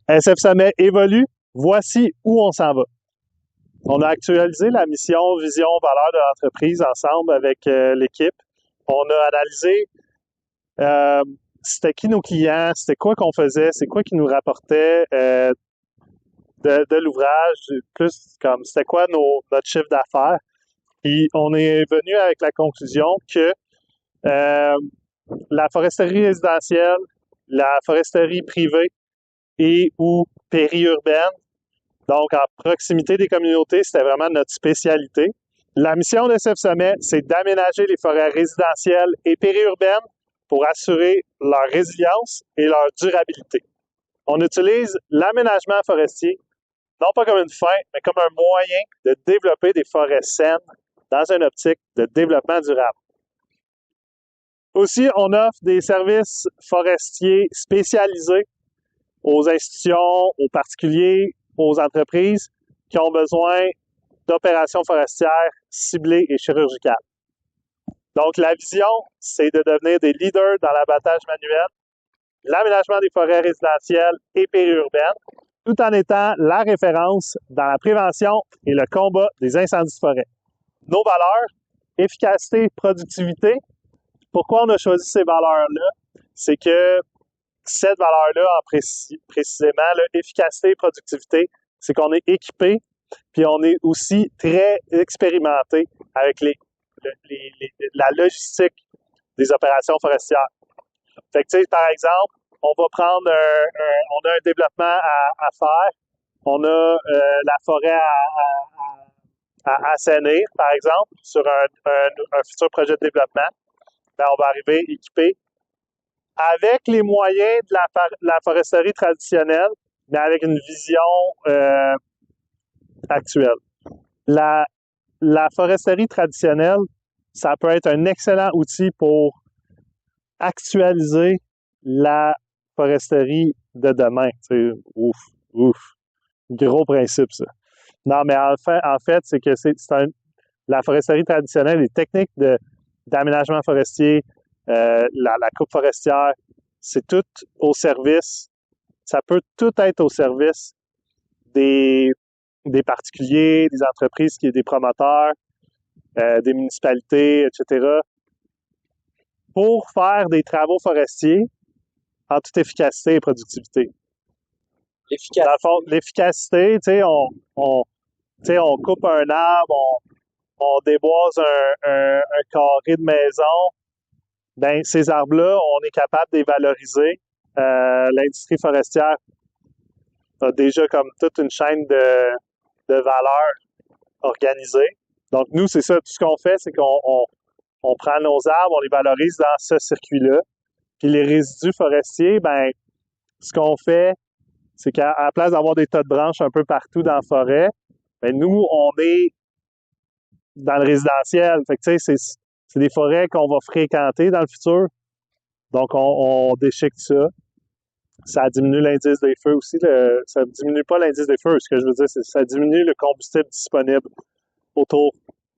SF Sommet évolue. Voici où on s'en va. On a actualisé la mission, vision, valeur de l'entreprise ensemble avec l'équipe. On a analysé c'était qui nos clients, c'était quoi qu'on faisait, c'est quoi qui nous rapportait de l'ouvrage, plus comme c'était quoi notre chiffre d'affaires. Puis on est venu avec la conclusion que la foresterie résidentielle, la foresterie privée et ou périurbaine, donc en proximité des communautés, c'était vraiment notre spécialité. La mission de SF Sommet, c'est d'aménager les forêts résidentielles et périurbaines pour assurer leur résilience et leur durabilité. On utilise l'aménagement forestier, non pas comme une fin, mais comme un moyen de développer des forêts saines dans une optique de développement durable. Aussi, on offre des services forestiers spécialisés aux institutions, aux particuliers, aux entreprises qui ont besoin d'opérations forestières ciblées et chirurgicales. Donc, la vision, c'est de devenir des leaders dans l'abattage manuel, l'aménagement des forêts résidentielles et périurbaines, tout en étant la référence dans la prévention et le combat des incendies de forêt. Nos valeurs, efficacité, productivité. Pourquoi on a choisi ces valeurs-là? C'est que cette valeur-là, précisément, là, efficacité et productivité, c'est qu'on est équipé, puis on est aussi très expérimenté avec la logistique des opérations forestières. Fait que, tu sais, par exemple, on va prendre on a un développement à faire, on a la forêt à assainir, par exemple, sur un futur projet de développement. Ben, on va arriver équipé avec les moyens de la foresterie traditionnelle, mais avec une vision actuelle. La foresterie traditionnelle, ça peut être un excellent outil pour actualiser la foresterie de demain. Ouf, gros principe, ça. Non, mais en fait c'est que la foresterie traditionnelle, les techniques d'aménagement forestier, la coupe forestière, c'est tout au service, ça peut tout être au service des particuliers, des entreprises, des promoteurs, des municipalités, etc., pour faire des travaux forestiers en toute efficacité et productivité. Dans le fond, l'efficacité, tu sais, on coupe un arbre, on déboise un carré de maison, ben ces arbres-là, on est capable de les valoriser. L'industrie forestière a déjà comme toute une chaîne de valeur organisée. Donc, nous, c'est ça, tout ce qu'on fait, c'est qu'on prend nos arbres, on les valorise dans ce circuit-là. Puis les résidus forestiers, ben ce qu'on fait, c'est qu'à la place d'avoir des tas de branches un peu partout dans la forêt, ben nous, on est dans le résidentiel. Fait que, tu sais, c'est des forêts qu'on va fréquenter dans le futur. Donc, on déchique ça. Ça diminue l'indice des feux aussi. Ça ne diminue pas l'indice des feux. Ce que je veux dire, c'est que ça diminue le combustible disponible autour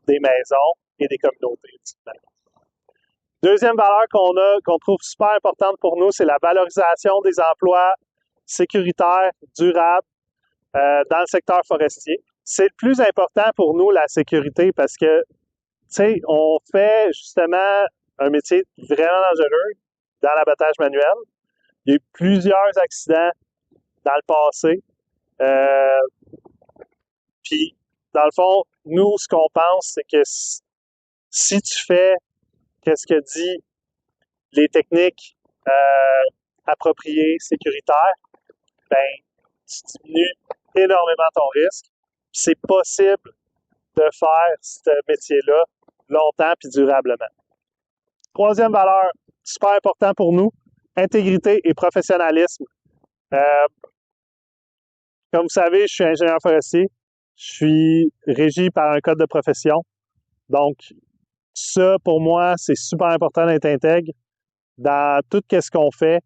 des maisons et des communautés. Deuxième valeur qu'on trouve super importante pour nous, c'est la valorisation des emplois sécuritaires, durables dans le secteur forestier. C'est le plus important pour nous, la sécurité, parce que, tu sais, on fait justement un métier vraiment dangereux dans l'abattage manuel. Il y a eu plusieurs accidents dans le passé. Puis, dans le fond, nous, ce qu'on pense, c'est que si tu fais qu'est-ce que dit les techniques appropriées, sécuritaires, ben, tu diminues énormément ton risque. C'est possible de faire ce métier-là longtemps puis durablement. Troisième valeur, super important pour nous, intégrité et professionnalisme. Comme vous savez, je suis ingénieur forestier. Je suis régi par un code de profession. Donc, ça, pour moi, c'est super important d'être intègre dans tout ce qu'on fait.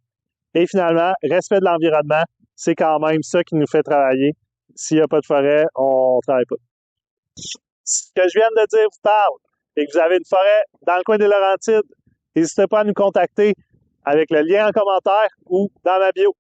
Et finalement, respect de l'environnement, c'est quand même ça qui nous fait travailler. S'il n'y a pas de forêt, on ne travaille pas. Ce que je viens de dire vous parle et que vous avez une forêt dans le coin des Laurentides, n'hésitez pas à nous contacter avec le lien en commentaire ou dans ma bio.